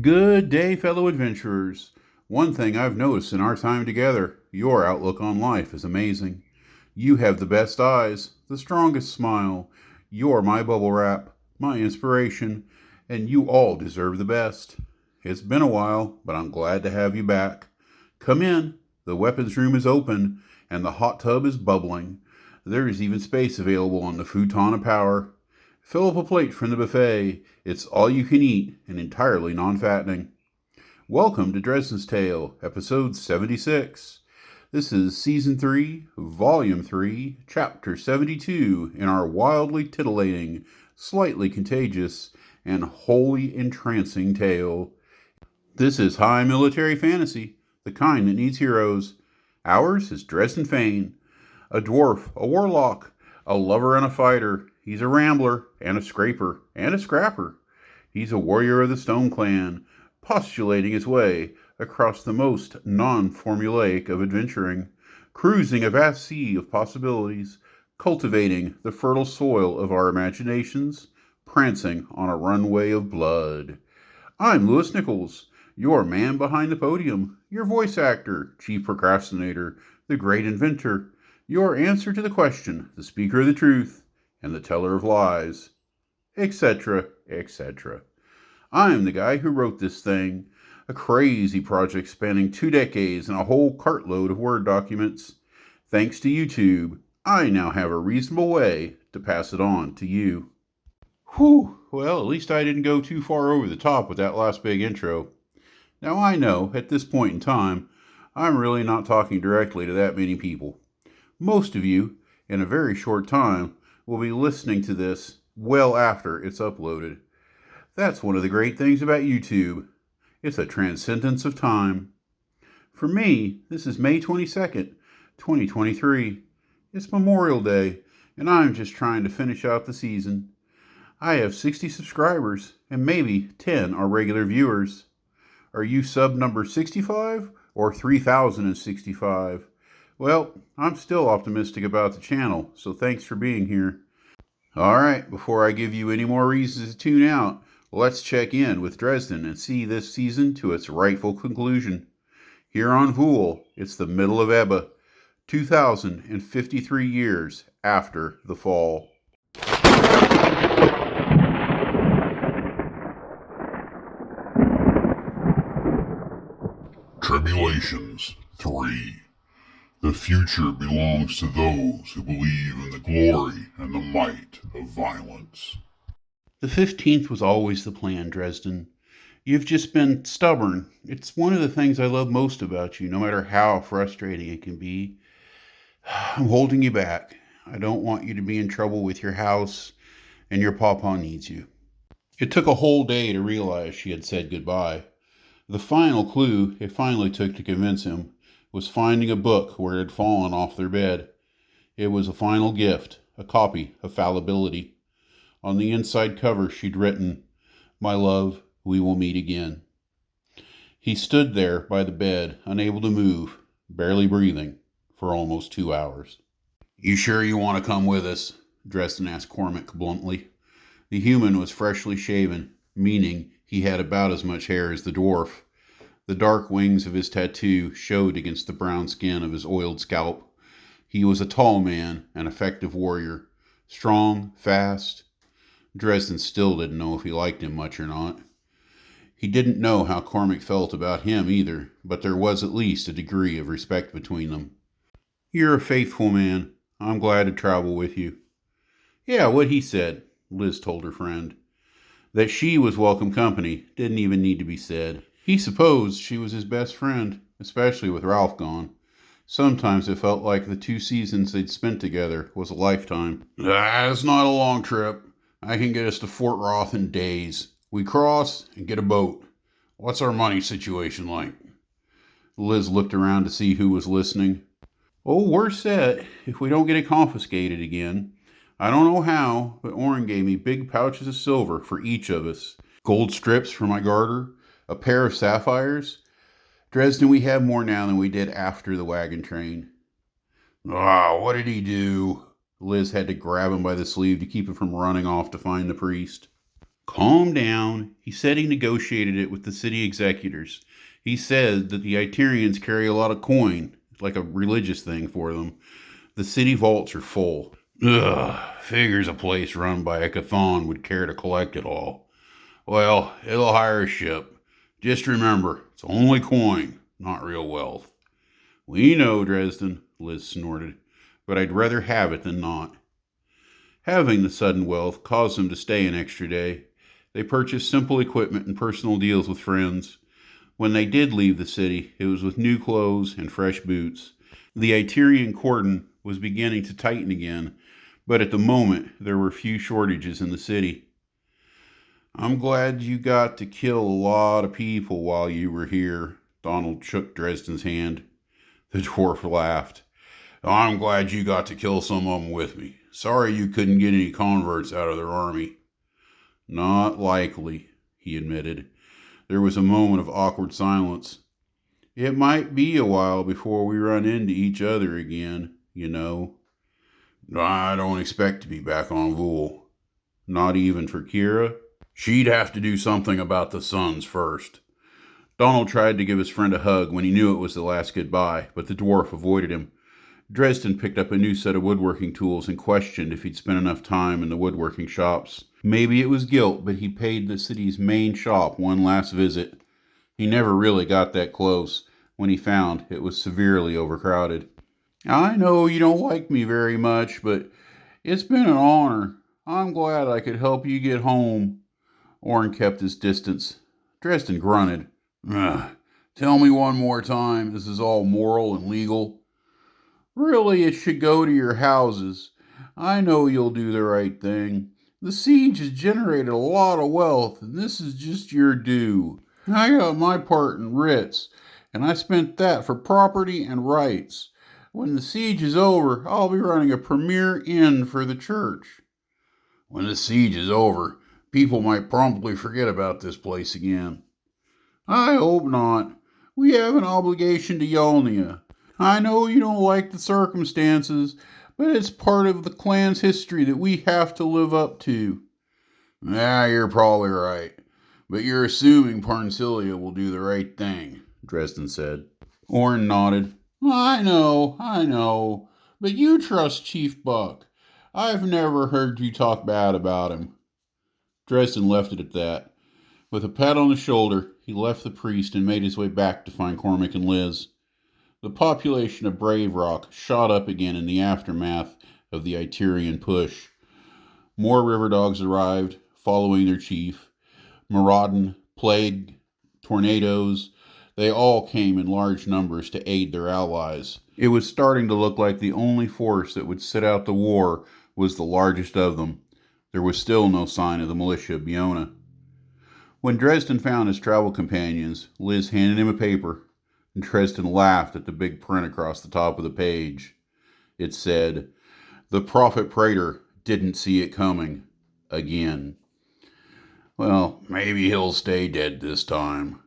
Good day, fellow adventurers. One thing I've noticed in our time together, your outlook on life is amazing. You have the best eyes, the strongest smile. You're my bubble wrap, my inspiration, and you all deserve the best. It's been a while, but I'm glad to have you back. Come in. The weapons room is open, and the hot tub is bubbling. There is even space available on the futon of power. Fill up a plate from the buffet. It's all you can eat and entirely non-fattening. Welcome to Dresden's Tale, episode 76. This is season 3, volume 3, chapter 72 in our wildly titillating, slightly contagious, and wholly entrancing tale. This is high military fantasy, the kind that needs heroes. Ours is Dresden Fane, a dwarf, a warlock, a lover and a fighter. He's a rambler, and a scraper, and a scrapper. He's a warrior of the Stone Clan, postulating his way across the most non-formulaic of adventuring, cruising a vast sea of possibilities, cultivating the fertile soil of our imaginations, prancing on a runway of blood. I'm Lewis Nichols, your man behind the podium, your voice actor, chief procrastinator, the great inventor, your answer to the question, the speaker of the truth, and the teller of lies, etc., etc. I'm the guy who wrote this thing, a crazy project spanning 2 decades and a whole cartload of Word documents. Thanks to YouTube, I now have a reasonable way to pass it on to you. Whew, well, at least I didn't go too far over the top with that last big intro. Now I know, at this point in time, I'm really not talking directly to that many people. Most of you, in a very short time, will be listening to this well after it's uploaded. That's one of the great things about YouTube. It's a transcendence of time. For me, this is May 22nd, 2023. It's Memorial Day, and I'm just trying to finish out the season. I have 60 subscribers, and maybe 10 are regular viewers. Are you sub number 65 or 3065? Well, I'm still optimistic about the channel, so thanks for being here. Alright, before I give you any more reasons to tune out, let's check in with Dresden and see this season to its rightful conclusion. Here on Vool, it's the middle of Ebba, 2053 years after the fall. Tribulations 3. The future belongs to those who believe in the glory and the might of violence. The 15th was always the plan, Dresden. You've just been stubborn. It's one of the things I love most about you, no matter how frustrating it can be. I'm holding you back. I don't want you to be in trouble with your house, and your pawpaw needs you. It took a whole day to realize she had said goodbye. The final clue it finally took to convince him was finding a book where it had fallen off their bed. It was a final gift, a copy of Fallibility. On the inside cover she'd written, "My love, we will meet again." He stood there by the bed, unable to move, barely breathing, for almost 2 hours. "You sure you want to come with us?" Dresden asked Cormac bluntly. The human was freshly shaven, meaning he had about as much hair as the dwarf. The dark wings of his tattoo showed against the brown skin of his oiled scalp. He was a tall man, an effective warrior. Strong, fast. Dresden still didn't know if he liked him much or not. He didn't know how Cormac felt about him either, but there was at least a degree of respect between them. "You're a faithful man. I'm glad to travel with you." "Yeah, what he said," Liz told her friend. That she was welcome company didn't even need to be said. He supposed she was his best friend, especially with Ralph gone. Sometimes it felt like the 2 seasons they'd spent together was a lifetime. "It's not a long trip. I can get us to Fort Roth in days. We cross and get a boat. What's our money situation like?" Liz looked around to see who was listening. "Oh, we're set, if we don't get it confiscated again. I don't know how, but Orrin gave me big pouches of silver for each of us. Gold strips for my garter, a pair of sapphires. Dresden, we have more now than we did after the wagon train." What did he do?" Liz had to grab him by the sleeve to keep him from running off to find the priest. Calm down. He said he negotiated it with the city executors. He said that the Iterians carry a lot of coin, like a religious thing for them. The city vaults are full. Ugh, figures a place run by a Chthon would care to collect it all. Well, it'll hire a ship. Just remember, it's only coin, not real wealth. We know, Dresden, Liz snorted, but I'd rather have it than not. Having the sudden wealth caused them to stay an extra day. They purchased simple equipment and personal deals with friends. When they did leave the city, it was with new clothes and fresh boots. The Iterian cordon was beginning to tighten again, but at the moment there were few shortages in the city. I'm glad you got to kill a lot of people while you were here. Donald shook Dresden's hand. The dwarf laughed. I'm glad you got to kill some of them with me. Sorry you couldn't get any converts out of their army. Not likely, he admitted. There was a moment of awkward silence. It might be a while before we run into each other again, you know. I don't expect to be back on Vool. Not even for Kira? She'd have to do something about the sons first. Donald tried to give his friend a hug when he knew it was the last goodbye, but the dwarf avoided him. Dresden picked up a new set of woodworking tools and questioned if he'd spent enough time in the woodworking shops. Maybe it was guilt, but he paid the city's main shop one last visit. He never really got that close when he found it was severely overcrowded. I know you don't like me very much, but it's been an honor. I'm glad I could help you get home. Orrin kept his distance. Dresden grunted. Tell me one more time, this is all moral and legal. Really, it should go to your houses. I know you'll do the right thing. The siege has generated a lot of wealth, and this is just your due. I got my part in writs, and I spent that for property and rights. When the siege is over, I'll be running a premier inn for the church. When the siege is over, people might promptly forget about this place again. I hope not. We have an obligation to Yolnia. I know you don't like the circumstances, but it's part of the clan's history that we have to live up to. You're probably right. But you're assuming Parncilia will do the right thing, Dresden said. Orrin nodded. I know. But you trust Chief Buck. I've never heard you talk bad about him. Dresden left it at that. With a pat on the shoulder, he left the priest and made his way back to find Cormac and Liz. The population of Brave Rock shot up again in the aftermath of the Iterian push. More river dogs arrived, following their chief. Maraudon, plague, tornadoes, they all came in large numbers to aid their allies. It was starting to look like the only force that would sit out the war was the largest of them. There was still no sign of the militia of Biona. When Dresden found his travel companions, Liz handed him a paper, and Dresden laughed at the big print across the top of the page. It said, "The Prophet Praetor didn't see it coming. Again." Well, maybe he'll stay dead this time.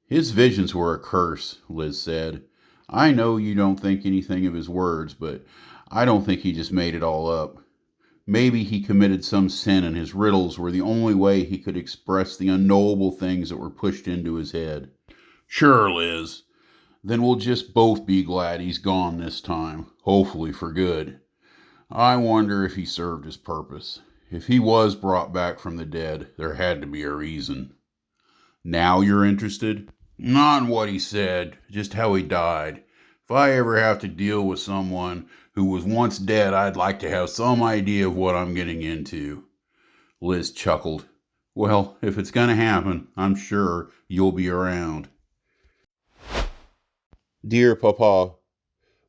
His visions were a curse, Liz said. I know you don't think anything of his words, but I don't think he just made it all up. Maybe he committed some sin and his riddles were the only way he could express the unknowable things that were pushed into his head. Sure, Liz. Then we'll just both be glad he's gone this time, hopefully for good. I wonder if he served his purpose. If he was brought back from the dead, there had to be a reason. Now you're interested? Not in what he said, just how he died. If I ever have to deal with someone who was once dead, I'd like to have some idea of what I'm getting into. Liz chuckled. Well, if it's going to happen, I'm sure you'll be around. Dear Papa,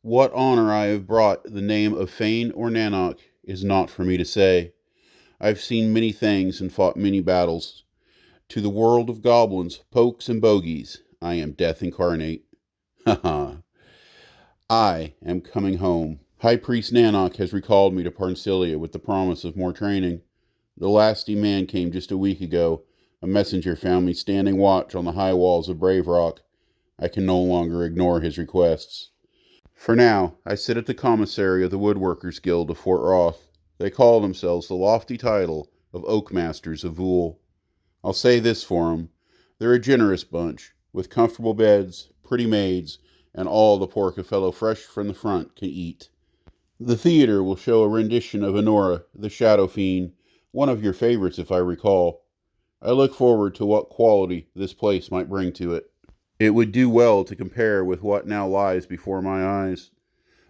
what honor I have brought the name of Fane or Nanok is not for me to say. I've seen many things and fought many battles. To the world of goblins, pokes, and bogies, I am death incarnate. Ha ha. I am coming home. High Priest Nanok has recalled me to Parncilia with the promise of more training. The last demand came just a week ago. A messenger found me standing watch on the high walls of Brave Rock. I can no longer ignore his requests. For now, I sit at the commissary of the Woodworkers Guild of Fort Roth. They call themselves the lofty title of Oak Masters of Vool. I'll say this for 'em. They're a generous bunch, with comfortable beds, pretty maids, and all the pork a fellow fresh from the front can eat. The theater will show a rendition of Honora, the Shadow Fiend, one of your favorites if I recall. I look forward to what quality this place might bring to it. It would do well to compare with what now lies before my eyes.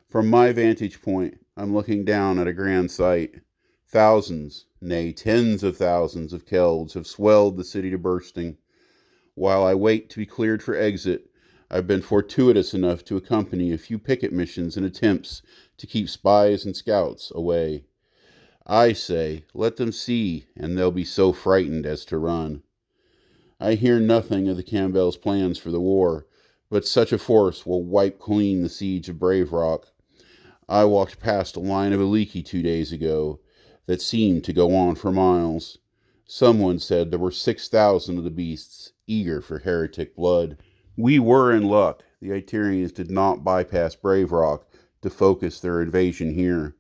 From my vantage point, I'm looking down at a grand sight. Thousands, nay, tens of thousands of Kelds have swelled the city to bursting. While I wait to be cleared for exit, I've been fortuitous enough to accompany a few picket missions and attempts to keep spies and scouts away. I say, let them see, and they'll be so frightened as to run. I hear nothing of the Campbells' plans for the war, but such a force will wipe clean the siege of Brave Rock. I walked past a line of Aliki 2 days ago that seemed to go on for miles. Someone said there were 6,000 of the beasts, eager for heretic blood. We were in luck. The Iterians did not bypass Brave Rock to focus their invasion here.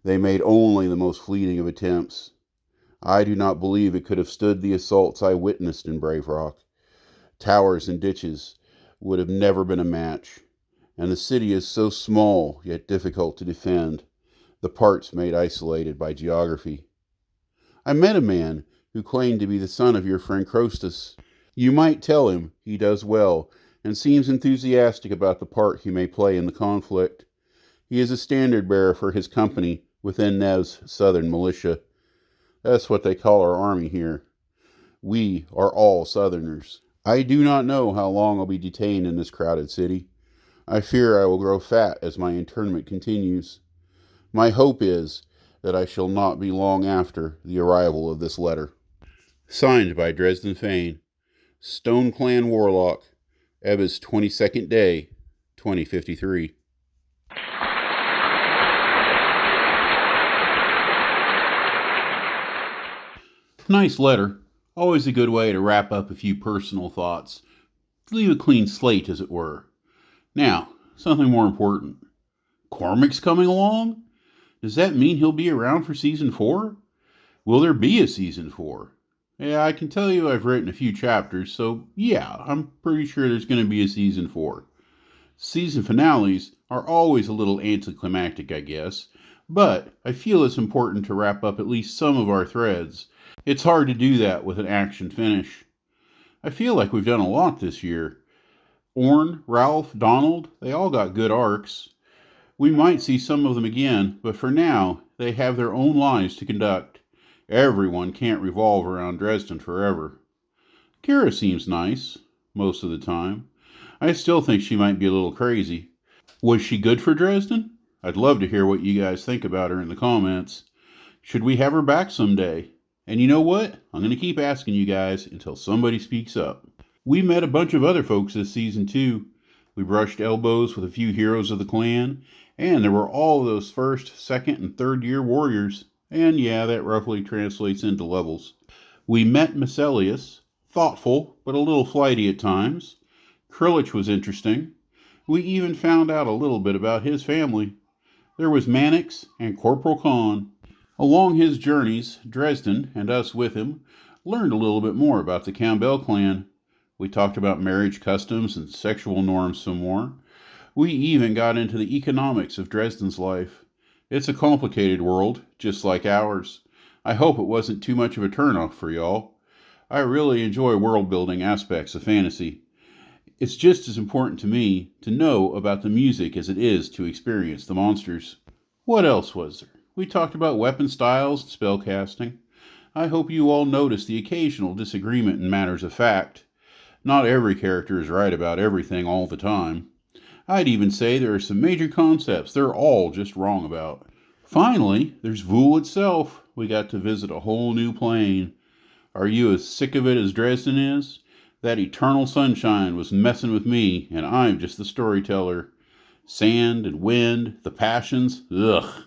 They made only the most fleeting of attempts. I do not believe it could have stood the assaults I witnessed in Brave Rock. Towers and ditches would have never been a match, and the city is so small yet difficult to defend, the parts made isolated by geography. I met a man who claimed to be the son of your friend Crostus. You might tell him he does well, and seems enthusiastic about the part he may play in the conflict. He is a standard bearer for his company within Nev's southern militia. That's what they call our army here. We are all Southerners. I do not know how long I'll be detained in this crowded city. I fear I will grow fat as my internment continues. My hope is that I shall not be long after the arrival of this letter. Signed by Dresden Fane, Stone Clan Warlock, Ebba's 22nd day, 2053. Nice letter. Always a good way to wrap up a few personal thoughts. Leave a clean slate, as it were. Now, something more important. Cormac's coming along? Does that mean he'll be around for Season 4? Will there be a Season 4? Yeah, I can tell you I've written a few chapters, so yeah, I'm pretty sure there's going to be a Season 4. Season finales are always a little anticlimactic, I guess, but I feel it's important to wrap up at least some of our threads. It's hard to do that with an action finish. I feel like we've done a lot this year. Orn, Ralph, Donald, they all got good arcs. We might see some of them again, but for now, they have their own lives to conduct. Everyone can't revolve around Dresden forever. Kara seems nice, most of the time. I still think she might be a little crazy. Was she good for Dresden? I'd love to hear what you guys think about her in the comments. Should we have her back someday? And you know what? I'm going to keep asking you guys until somebody speaks up. We met a bunch of other folks this season too. We brushed elbows with a few heroes of the clan, and there were all those first, second, and third year warriors. And yeah, that roughly translates into levels. We met Macelius, thoughtful, but a little flighty at times. Krillich was interesting. We even found out a little bit about his family. There was Mannix and Corporal Khan. Along his journeys, Dresden, and us with him, learned a little bit more about the Campbell clan. We talked about marriage customs and sexual norms some more. We even got into the economics of Dresden's life. It's a complicated world, just like ours. I hope it wasn't too much of a turnoff for y'all. I really enjoy world-building aspects of fantasy. It's just as important to me to know about the music as it is to experience the monsters. What else was there? We talked about weapon styles and spellcasting. I hope you all noticed the occasional disagreement in matters of fact. Not every character is right about everything all the time. I'd even say there are some major concepts they're all just wrong about. Finally, there's Vool itself. We got to visit a whole new plane. Are you as sick of it as Dresden is? That eternal sunshine was messing with me, and I'm just the storyteller. Sand and wind, the passions, ugh.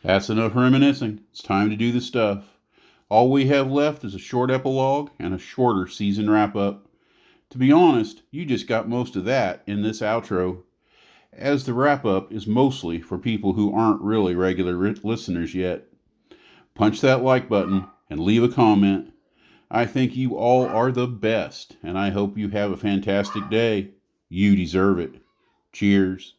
That's enough reminiscing. It's time to do the stuff. All we have left is a short epilogue and a shorter season wrap-up. To be honest, you just got most of that in this outro, as the wrap-up is mostly for people who aren't really regular listeners yet. Punch that like button, and leave a comment. I think you all are the best, and I hope you have a fantastic day. You deserve it. Cheers.